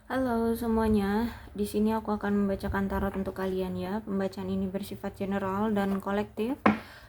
Halo semuanya, di sini aku akan membacakan tarot untuk kalian ya. Pembacaan ini bersifat general dan kolektif.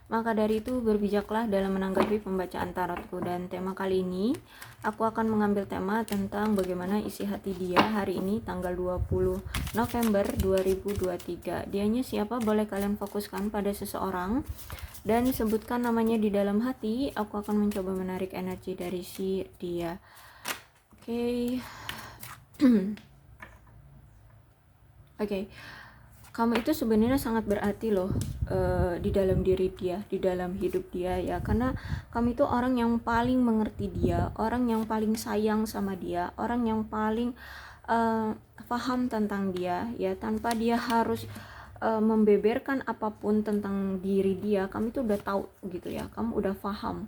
Maka dari itu berbijaklah dalam menanggapi pembacaan tarotku. Dan tema kali ini aku akan mengambil tema tentang bagaimana isi hati dia hari ini tanggal 20 November 2023. Dianya siapa? Boleh kalian fokuskan pada seseorang dan sebutkan namanya di dalam hati. Aku akan mencoba menarik energi dari si dia. Oke. Oke, kamu itu sebenarnya sangat berarti loh di dalam diri dia, di dalam hidup dia ya. Karena kamu itu orang yang paling mengerti dia, orang yang paling sayang sama dia, orang yang paling paham tentang dia ya. Tanpa dia harus membeberkan apapun tentang diri dia, kamu itu udah tahu gitu ya. Kamu udah paham,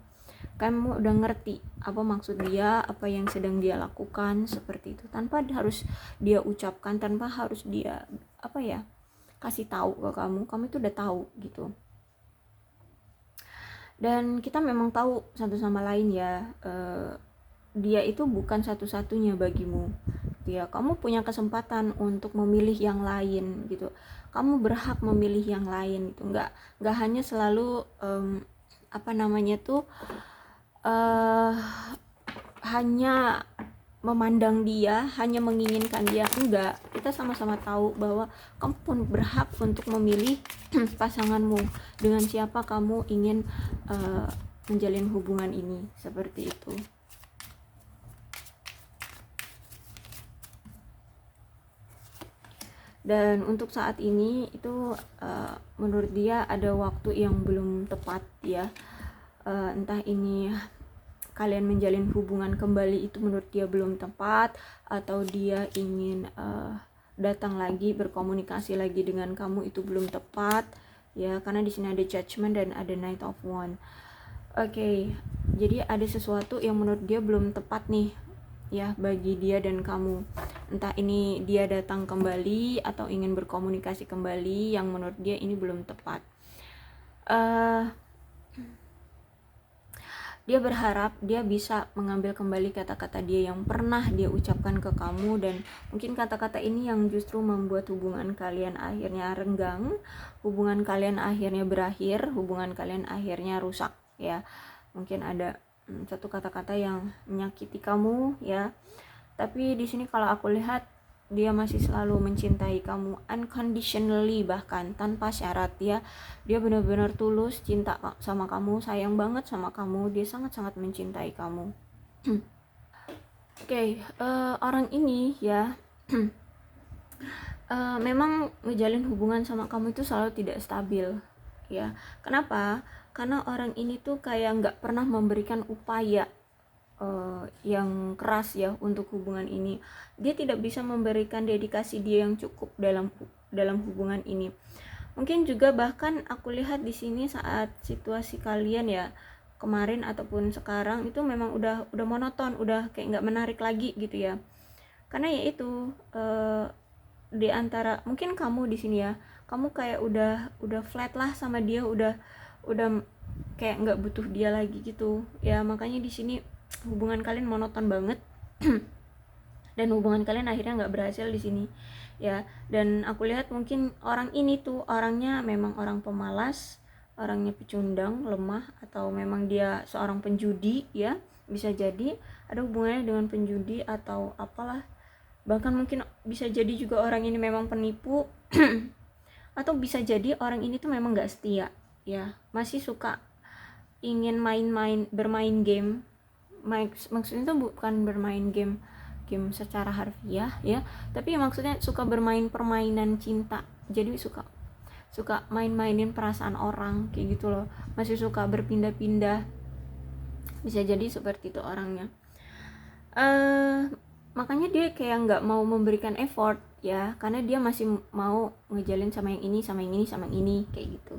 kamu udah ngerti apa maksud dia, apa yang sedang dia lakukan, seperti itu, tanpa harus dia ucapkan, tanpa harus dia kasih tahu ke kamu itu udah tahu gitu. Dan kita memang tahu satu sama lain ya, dia itu bukan satu-satunya bagimu ya. Kamu punya kesempatan untuk memilih yang lain gitu, kamu berhak memilih yang lain gitu. Nggak hanya selalu hanya memandang dia, hanya menginginkan dia. Enggak, kita sama-sama tahu bahwa kamu pun berhak untuk memilih pasanganmu, dengan siapa kamu ingin menjalin hubungan ini, seperti itu. Dan untuk saat ini itu menurut dia ada waktu yang belum tepat ya. Entah ini kalian menjalin hubungan kembali itu menurut dia belum tepat, atau dia ingin datang lagi, berkomunikasi lagi dengan kamu itu belum tepat ya. Karena di sini ada Judgment dan ada Knight of Wands. Oke, jadi ada sesuatu yang menurut dia belum tepat nih ya bagi dia dan kamu. Entah ini dia datang kembali atau ingin berkomunikasi kembali, yang menurut dia ini belum tepat. Dia berharap dia bisa mengambil kembali kata-kata dia yang pernah dia ucapkan ke kamu, dan mungkin kata-kata ini yang justru membuat hubungan kalian akhirnya renggang, hubungan kalian akhirnya berakhir, hubungan kalian akhirnya rusak ya. Mungkin ada satu kata-kata yang menyakiti kamu ya. Tapi di sini kalau aku lihat dia masih selalu mencintai kamu unconditionally, bahkan tanpa syarat ya. Dia benar-benar tulus cinta sama kamu, sayang banget sama kamu, dia sangat-sangat mencintai kamu. Oke, orang ini ya memang menjalin hubungan sama kamu itu selalu tidak stabil ya. Kenapa? Karena orang ini tuh kayak nggak pernah memberikan upaya yang keras ya untuk hubungan ini. Dia tidak bisa memberikan dedikasi dia yang cukup dalam hubungan ini. Mungkin juga bahkan aku lihat di sini saat situasi kalian ya kemarin ataupun sekarang itu memang udah monoton, udah kayak nggak menarik lagi gitu ya. Karena ya itu di antara mungkin kamu di sini ya, kamu kayak udah flat lah sama dia, udah kayak nggak butuh dia lagi gitu ya. Makanya di sini hubungan kalian monoton banget dan hubungan kalian akhirnya nggak berhasil di sini ya. Dan aku lihat mungkin orang ini tuh orangnya memang orang pemalas, orangnya pecundang, lemah, atau memang dia seorang penjudi ya. Bisa jadi ada hubungannya dengan penjudi atau apalah, bahkan mungkin bisa jadi juga orang ini memang penipu atau bisa jadi orang ini tuh memang nggak setia ya, masih suka ingin bermain game. Maksudnya tuh bukan bermain game secara harfiah ya, tapi maksudnya suka bermain permainan cinta. Jadi suka main-mainin perasaan orang kayak gitu loh, masih suka berpindah-pindah. Bisa jadi seperti itu orangnya. Makanya dia kayak nggak mau memberikan effort ya, karena dia masih mau ngejalin sama yang ini, sama yang ini, sama yang ini kayak gitu.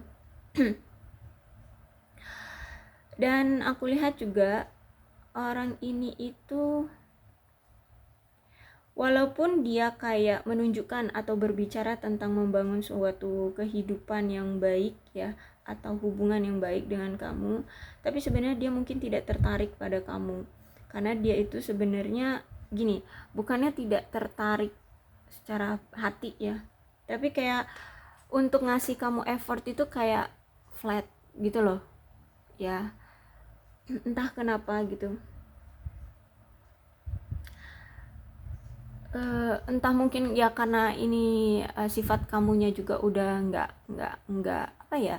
Dan aku lihat juga orang ini itu walaupun dia kayak menunjukkan atau berbicara tentang membangun suatu kehidupan yang baik ya, atau hubungan yang baik dengan kamu, tapi sebenarnya dia mungkin tidak tertarik pada kamu. Karena dia itu sebenarnya gini, bukannya tidak tertarik secara hati ya, tapi kayak untuk ngasih kamu effort itu kayak flat gitu loh ya, entah kenapa gitu. Entah mungkin ya karena ini sifat kamunya juga udah nggak apa ya,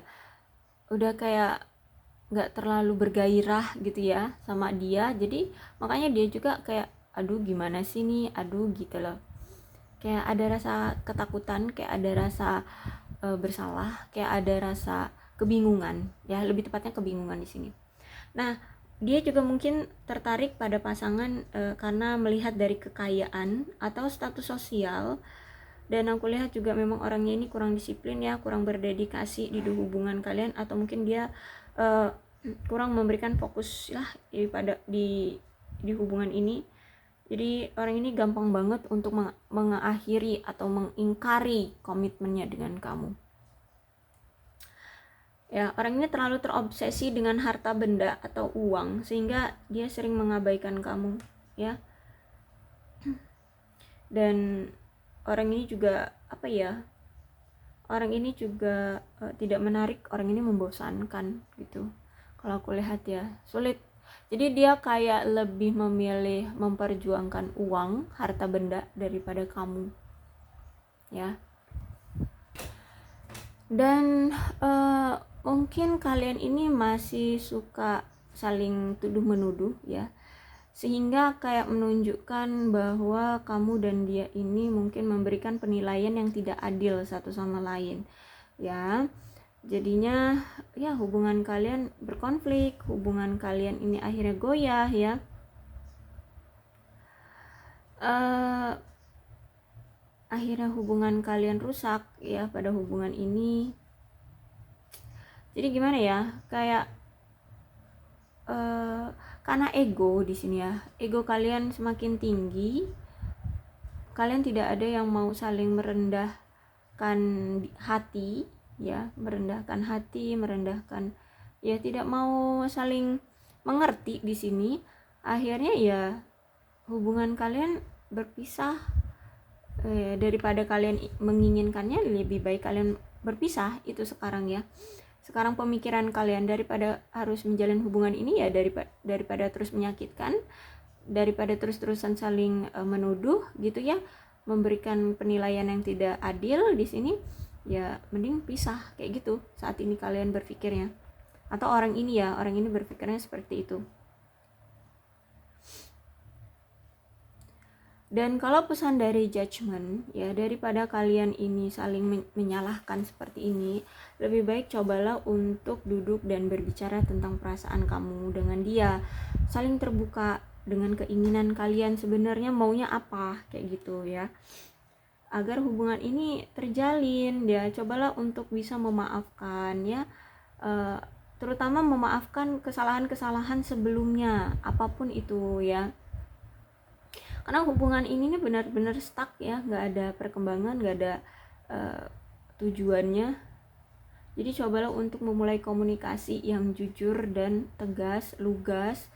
udah kayak nggak terlalu bergairah gitu ya sama dia, jadi makanya dia juga kayak aduh gimana sih nih, aduh gitu loh, kayak ada rasa ketakutan, kayak ada rasa bersalah, kayak ada rasa kebingungan ya, lebih tepatnya kebingungan di sini. Nah, dia juga mungkin tertarik pada pasangan karena melihat dari kekayaan atau status sosial, dan aku lihat juga memang orangnya ini kurang disiplin ya, kurang berdedikasi di hubungan kalian, atau mungkin dia kurang memberikan fokus lah di hubungan ini. Jadi orang ini gampang banget untuk mengakhiri atau mengingkari komitmennya dengan kamu. Ya, orang ini terlalu terobsesi dengan harta benda atau uang sehingga dia sering mengabaikan kamu, ya. Dan orang ini juga apa ya? Orang ini juga tidak menarik, orang ini membosankan gitu. Kalau aku lihat ya, sulit. Jadi dia kayak lebih memilih memperjuangkan uang, harta benda daripada kamu. Ya. Dan mungkin kalian ini masih suka saling tuduh menuduh ya, sehingga kayak menunjukkan bahwa kamu dan dia ini mungkin memberikan penilaian yang tidak adil satu sama lain ya. Jadinya ya hubungan kalian berkonflik, hubungan kalian ini akhirnya goyah ya. Akhirnya hubungan kalian rusak ya pada hubungan ini. Jadi gimana ya, kayak karena ego di sini ya, ego kalian semakin tinggi, kalian tidak ada yang mau saling merendahkan hati ya, merendahkan ya, tidak mau saling mengerti di sini. Akhirnya ya hubungan kalian berpisah. Daripada kalian menginginkannya, lebih baik kalian berpisah itu sekarang ya. Sekarang pemikiran kalian, daripada harus menjalin hubungan ini ya, daripada terus menyakitkan, daripada terus-terusan saling menuduh gitu ya, memberikan penilaian yang tidak adil di sini, ya mending pisah kayak gitu saat ini kalian berpikirnya, atau orang ini berpikirnya seperti itu. Dan kalau pesan dari judgment ya, daripada kalian ini saling menyalahkan seperti ini, lebih baik cobalah untuk duduk dan berbicara tentang perasaan kamu dengan dia, saling terbuka dengan keinginan kalian sebenarnya maunya apa kayak gitu ya, agar hubungan ini terjalin ya. Cobalah untuk bisa memaafkan ya, terutama memaafkan kesalahan-kesalahan sebelumnya apapun itu ya, karena hubungan ini nih benar-benar stuck ya, nggak ada perkembangan, nggak ada tujuannya. Jadi cobalah untuk memulai komunikasi yang jujur dan tegas, lugas,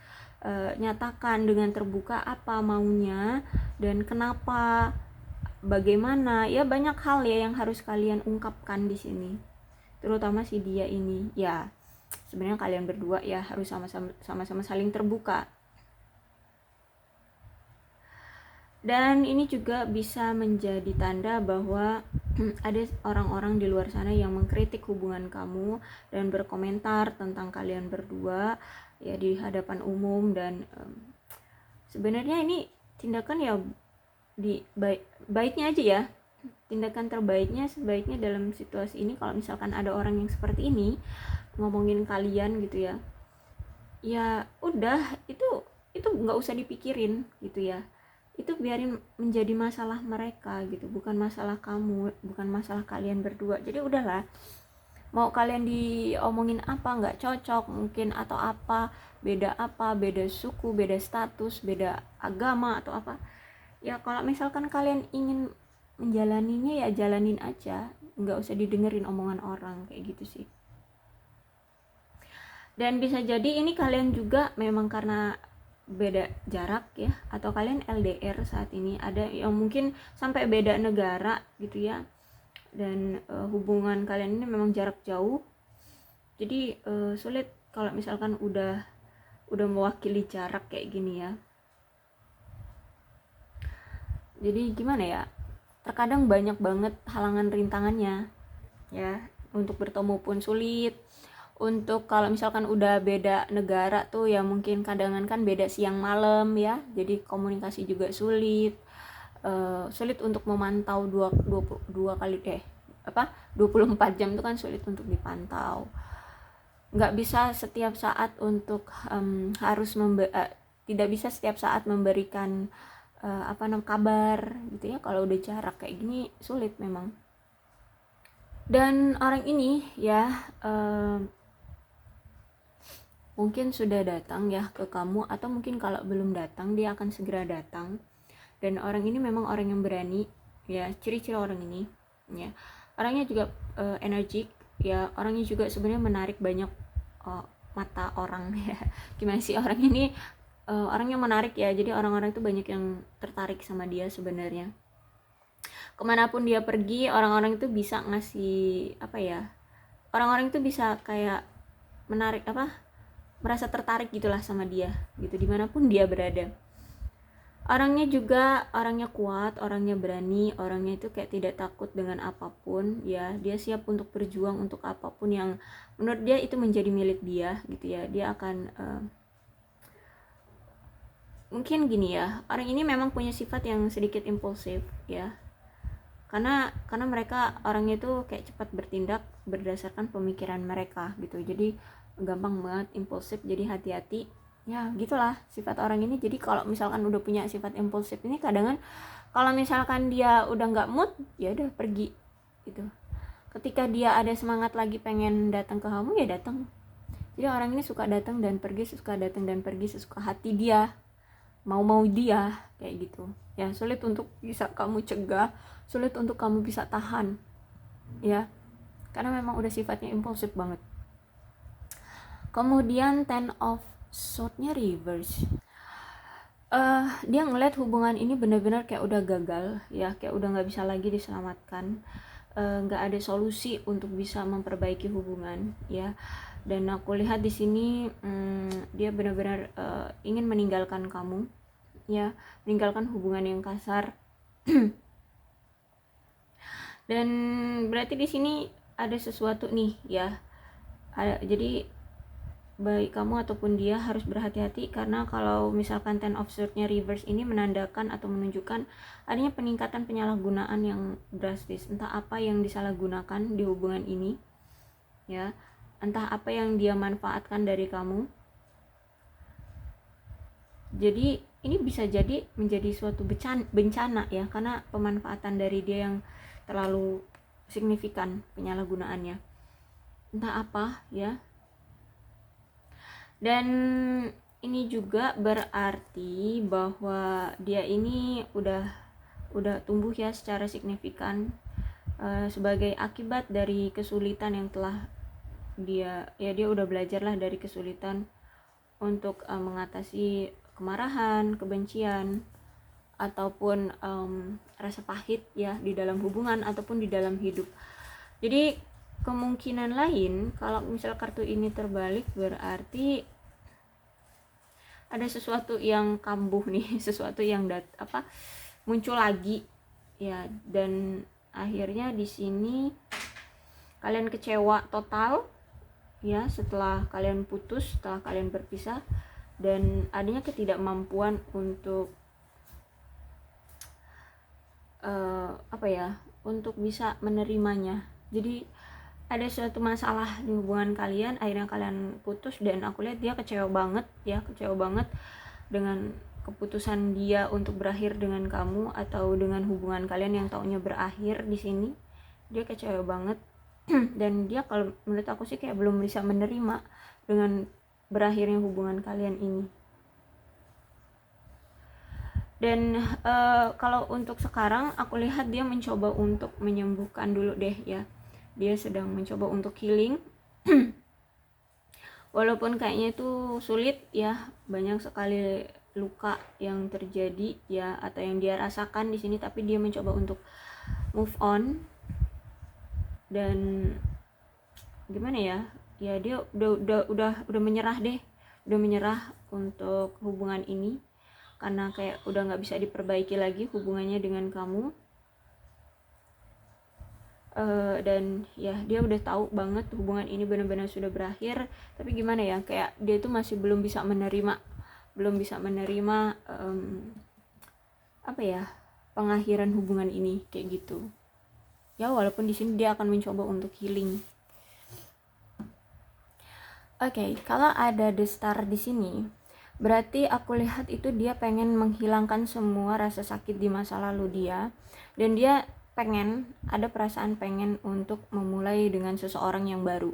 nyatakan dengan terbuka apa maunya dan kenapa, bagaimana ya, banyak hal ya yang harus kalian ungkapkan di sini, terutama si dia ini ya. Sebenarnya kalian berdua ya harus sama-sama saling terbuka. Dan ini juga bisa menjadi tanda bahwa ada orang-orang di luar sana yang mengkritik hubungan kamu dan berkomentar tentang kalian berdua ya di hadapan umum. Dan sebenarnya ini tindakan ya baiknya aja ya, tindakan terbaiknya sebaiknya dalam situasi ini, kalau misalkan ada orang yang seperti ini ngomongin kalian gitu ya, ya udah itu nggak usah dipikirin gitu ya, itu biarin menjadi masalah mereka gitu, bukan masalah kamu, bukan masalah kalian berdua. Jadi udahlah, mau kalian diomongin apa, nggak cocok mungkin atau apa, beda suku, beda status, beda agama atau apa ya, kalau misalkan kalian ingin menjalaninya ya jalanin aja, nggak usah didengerin omongan orang kayak gitu sih. Dan bisa jadi ini kalian juga memang karena beda jarak ya, atau kalian LDR saat ini, ada yang mungkin sampai beda negara gitu ya, dan hubungan kalian ini memang jarak jauh. Jadi sulit kalau misalkan udah mewakili jarak kayak gini ya. Jadi gimana ya, terkadang banyak banget halangan rintangannya ya, untuk bertemu pun sulit. Untuk kalau misalkan udah beda negara tuh ya, mungkin kadangan kan beda siang malam ya, jadi komunikasi juga sulit. Sulit untuk memantau 24 jam itu kan sulit untuk dipantau. Nggak bisa setiap saat untuk tidak bisa setiap saat memberikan kabar gitu ya. Kalau udah jarak kayak gini sulit memang. Dan orang ini ya mungkin sudah datang ya ke kamu, atau mungkin kalau belum datang dia akan segera datang. Dan orang ini memang orang yang berani ya, ciri-ciri orang ini ya. Orangnya juga energik ya, orangnya juga sebenarnya menarik banyak mata orang ya. Gimana sih, orang ini orangnya menarik ya, jadi orang-orang itu banyak yang tertarik sama dia sebenarnya. Kemanapun dia pergi, orang-orang itu bisa ngasih orang-orang itu bisa kayak menarik merasa tertarik gitulah sama dia gitu, dimanapun dia berada. Orangnya juga orangnya kuat, orangnya berani, orangnya itu kayak tidak takut dengan apapun ya. Dia siap untuk berjuang untuk apapun yang menurut dia itu menjadi milik dia gitu ya. Dia akan mungkin gini ya, orang ini memang punya sifat yang sedikit impulsif ya, karena mereka orangnya itu kayak cepat bertindak berdasarkan pemikiran mereka gitu. Jadi gampang banget impulsif, jadi hati-hati ya, gitulah sifat orang ini. Jadi kalau misalkan udah punya sifat impulsif ini, kadang kalau misalkan dia udah nggak mood ya udah pergi gitu. Ketika dia ada semangat lagi pengen datang ke kamu ya datang. Jadi orang ini suka datang dan pergi, suka datang dan pergi sesuka hati dia, mau dia kayak gitu ya. Sulit untuk bisa kamu cegah, sulit untuk kamu bisa tahan ya, karena memang udah sifatnya impulsif banget. Kemudian Ten of Swords-nya reverse. Dia ngeliat hubungan ini benar-benar kayak udah gagal ya, kayak udah nggak bisa lagi diselamatkan, nggak ada solusi untuk bisa memperbaiki hubungan ya. Dan aku lihat di sini dia benar-benar ingin meninggalkan kamu ya, meninggalkan hubungan yang kasar. Dan berarti di sini ada sesuatu nih ya. Jadi baik kamu ataupun dia harus berhati-hati, karena kalau misalkan Ten of Swords-nya reverse ini menandakan atau menunjukkan adanya peningkatan penyalahgunaan yang drastis. Entah apa yang disalahgunakan di hubungan ini ya, entah apa yang dia manfaatkan dari kamu. Jadi ini bisa jadi menjadi suatu bencana ya, karena pemanfaatan dari dia yang terlalu signifikan penyalahgunaannya, entah apa ya. Dan ini juga berarti bahwa dia ini udah tumbuh ya secara signifikan sebagai akibat dari kesulitan yang telah dia udah belajar lah dari kesulitan untuk mengatasi kemarahan, kebencian, ataupun rasa pahit ya di dalam hubungan ataupun di dalam hidup. Jadi kemungkinan lain kalau misal kartu ini terbalik, berarti ada sesuatu yang kambuh nih, sesuatu yang muncul lagi ya. Dan akhirnya di sini kalian kecewa total ya setelah kalian putus, setelah kalian berpisah, dan adanya ketidakmampuan untuk untuk bisa menerimanya. Jadi ada suatu masalah di hubungan kalian, akhirnya kalian putus, dan aku lihat dia kecewa banget dengan keputusan dia untuk berakhir dengan kamu atau dengan hubungan kalian yang taunya berakhir di sini. Dia kecewa banget dan dia, kalau menurut aku sih, kayak belum bisa menerima dengan berakhirnya hubungan kalian ini. Dan kalau untuk sekarang aku lihat dia mencoba untuk menyembuhkan dulu deh ya. Dia sedang mencoba untuk healing walaupun kayaknya itu sulit ya, banyak sekali luka yang terjadi ya atau yang dia rasakan di sini, tapi dia mencoba untuk move on. Dan gimana ya, ya dia udah menyerah deh, udah menyerah untuk hubungan ini karena kayak udah nggak bisa diperbaiki lagi hubungannya dengan kamu. Dan ya dia udah tahu banget hubungan ini benar-benar sudah berakhir, tapi gimana ya, kayak dia itu masih belum bisa menerima apa ya, pengakhiran hubungan ini kayak gitu ya, walaupun di sini dia akan mencoba untuk healing. Oke, kalau ada the star di sini, berarti aku lihat itu dia pengen menghilangkan semua rasa sakit di masa lalu dia, dan dia pengen, ada perasaan pengen untuk memulai dengan seseorang yang baru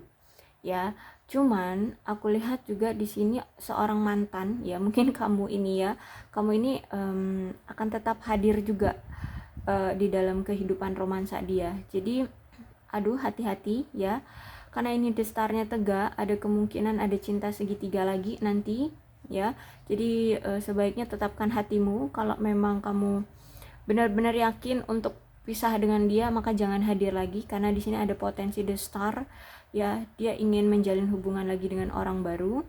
ya. Cuman aku lihat juga di sini seorang mantan ya, mungkin kamu ini akan tetap hadir juga di dalam kehidupan romansa dia. Jadi aduh, hati-hati ya, karena ini the star-nya tegak, ada kemungkinan ada cinta segitiga lagi nanti ya. Jadi sebaiknya tetapkan hatimu. Kalau memang kamu benar-benar yakin untuk pisah dengan dia, maka jangan hadir lagi, karena di sini ada potensi the star ya, dia ingin menjalin hubungan lagi dengan orang baru,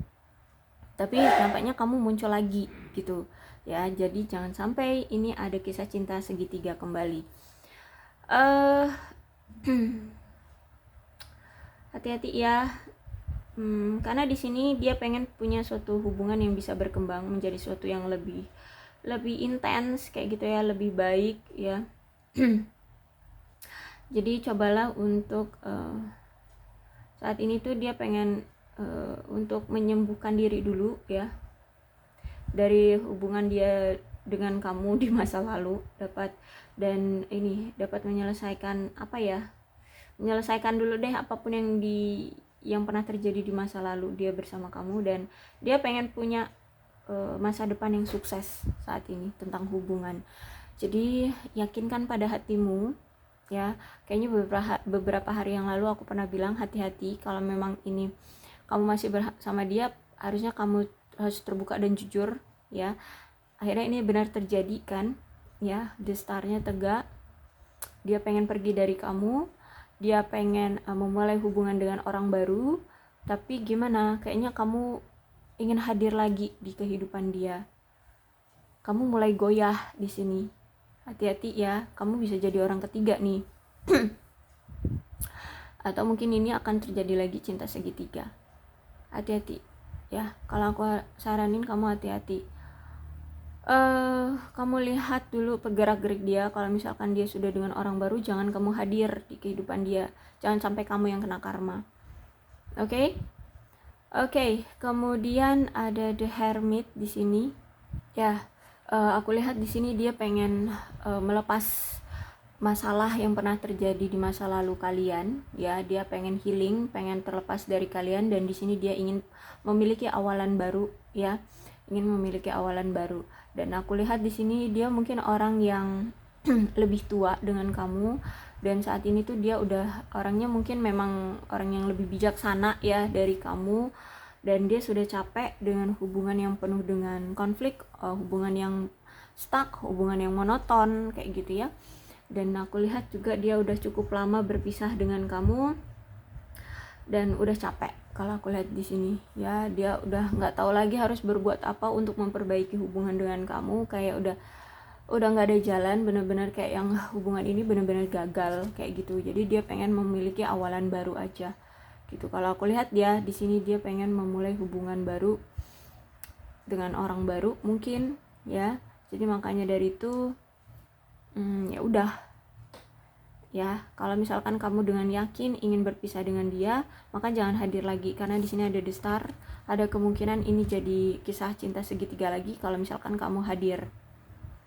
tapi nampaknya kamu muncul lagi gitu ya. Jadi jangan sampai ini ada kisah cinta segitiga kembali. Hati-hati ya, karena di sini dia pengen punya suatu hubungan yang bisa berkembang menjadi suatu yang lebih intens kayak gitu ya, lebih baik ya. Jadi cobalah untuk saat ini tuh dia pengen untuk menyembuhkan diri dulu ya dari hubungan dia dengan kamu di masa lalu, dapat menyelesaikan menyelesaikan dulu deh apapun yang pernah terjadi di masa lalu dia bersama kamu, dan dia pengen punya masa depan yang sukses saat ini tentang hubungan. Jadi yakinkan pada hatimu ya. Kayaknya beberapa hari yang lalu aku pernah bilang hati-hati, kalau memang ini kamu masih bersama dia, harusnya kamu harus terbuka dan jujur ya. Akhirnya ini benar terjadi kan ya, the star-nya tegak, dia pengen pergi dari kamu, dia pengen memulai hubungan dengan orang baru, tapi gimana, kayaknya kamu ingin hadir lagi di kehidupan dia. Kamu mulai goyah di sini. Hati-hati ya, kamu bisa jadi orang ketiga nih. Atau mungkin ini akan terjadi lagi cinta segitiga. Hati-hati ya, kalau aku saranin kamu hati-hati. Kamu lihat dulu gerak-gerik dia. Kalau misalkan dia sudah dengan orang baru, jangan kamu hadir di kehidupan dia. Jangan sampai kamu yang kena karma. Oke? Kemudian ada the hermit di sini. Ya, aku lihat di sini dia pengen melepas masalah yang pernah terjadi di masa lalu kalian ya. Dia pengen healing, pengen terlepas dari kalian, dan di sini dia ingin memiliki awalan baru ya, ingin memiliki awalan baru. Dan aku lihat di sini dia mungkin orang yang lebih tua dengan kamu, dan saat ini tuh dia udah orangnya mungkin memang orang yang lebih bijaksana ya dari kamu, dan dia sudah capek dengan hubungan yang penuh dengan konflik, hubungan yang stuck, hubungan yang monoton kayak gitu ya. Dan aku lihat juga dia udah cukup lama berpisah dengan kamu dan udah capek. Kalau aku lihat di sini ya, dia udah nggak tahu lagi harus berbuat apa untuk memperbaiki hubungan dengan kamu. Kayak udah nggak ada jalan, benar-benar kayak yang hubungan ini benar-benar gagal kayak gitu. Jadi dia pengen memiliki awalan baru aja gitu. Kalau aku lihat dia di sini, dia pengen memulai hubungan baru dengan orang baru mungkin ya. Jadi makanya dari itu ya udah ya, kalau misalkan kamu dengan yakin ingin berpisah dengan dia, maka jangan hadir lagi, karena di sini ada the star, ada kemungkinan ini jadi kisah cinta segitiga lagi kalau misalkan kamu hadir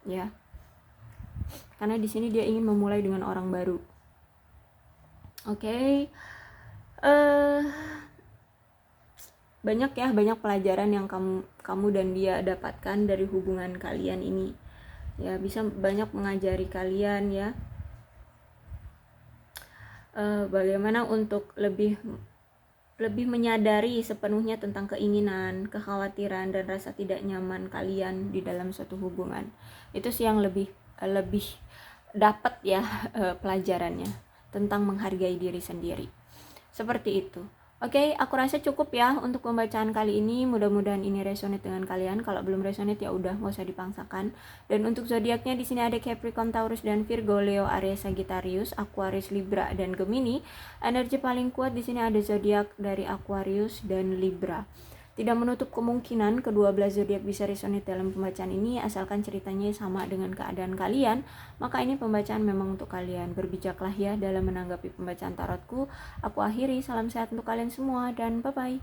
ya, karena di sini dia ingin memulai dengan orang baru. Banyak pelajaran yang kamu dan dia dapatkan dari hubungan kalian ini ya, bisa banyak mengajari kalian ya, bagaimana untuk lebih lebih menyadari sepenuhnya tentang keinginan, kekhawatiran, dan rasa tidak nyaman kalian di dalam suatu hubungan. Itu sih yang lebih dapat ya pelajarannya tentang menghargai diri sendiri. Seperti itu. Oke, aku rasa cukup ya untuk pembacaan kali ini. Mudah-mudahan ini resonate dengan kalian. Kalau belum resonate ya udah, nggak usah dipaksakan. Dan untuk zodiaknya di sini ada Capricorn, Taurus, dan Virgo, Leo, Aries, Sagittarius, Aquarius, Libra, dan Gemini. Energi paling kuat di sini ada zodiak dari Aquarius dan Libra. Tidak menutup kemungkinan kedua belas zodiak bisa resonate dalam pembacaan ini, asalkan ceritanya sama dengan keadaan kalian. Maka ini pembacaan memang untuk kalian. Berbijaklah ya dalam menanggapi pembacaan tarotku. Aku akhiri, salam sehat untuk kalian semua dan bye-bye.